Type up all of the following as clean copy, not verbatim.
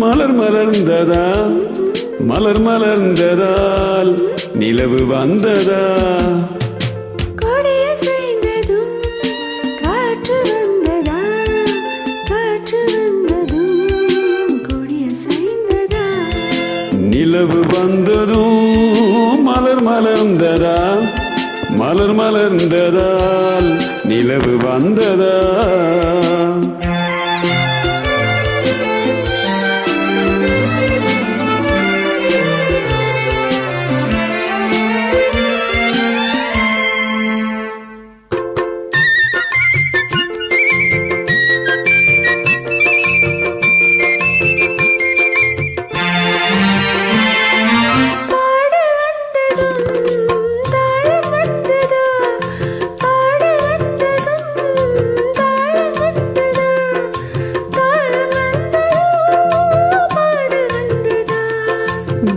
மலர் மலர்ந்ததா மலர் மலர்ந்ததால் நிலவு வந்ததா நிலவு வந்ததும் மலர் மலர்ந்ததா மலர் மலர்ந்ததால் நிலவு வந்ததா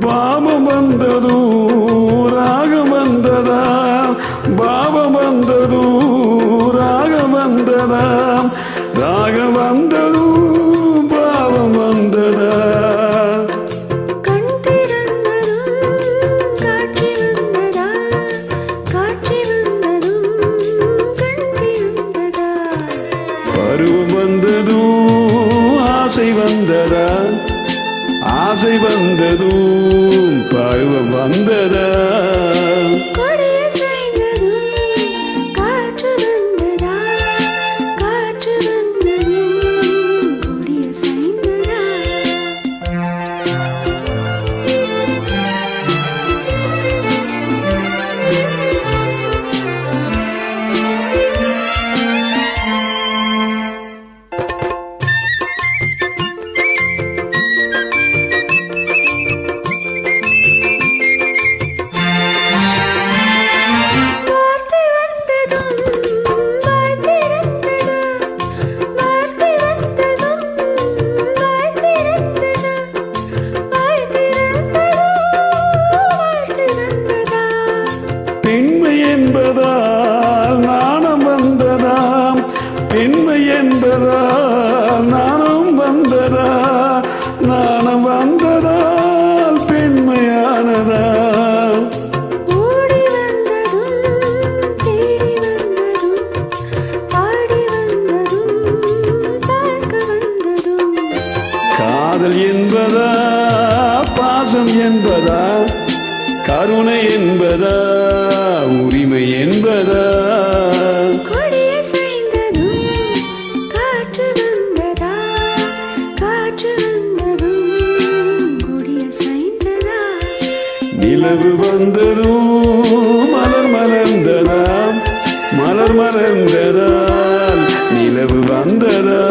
பாவம் வந்ததூ ராகம் வந்ததா பாவம் வந்ததூ ராகம் வந்ததா ராகம் வந்ததூ பாவம் வந்ததா பருவம் வந்ததூ ஆசை வந்ததா ஆசை வந்ததும் பருவம் வந்ததா பெண்மை என்பதால் நாணம் வந்ததாம் பெண்மை என்பதால் நாணம் வந்ததா நாணம் வந்ததால் பெண்மையானதா காதல் என்பதா பாசம் என்பதா கருணை என்பதா உரிமை என்பதா நிலவு வந்ததும் மலர் மலர்ந்ததா மலர் மலர்ந்ததால் நிலவு வந்ததா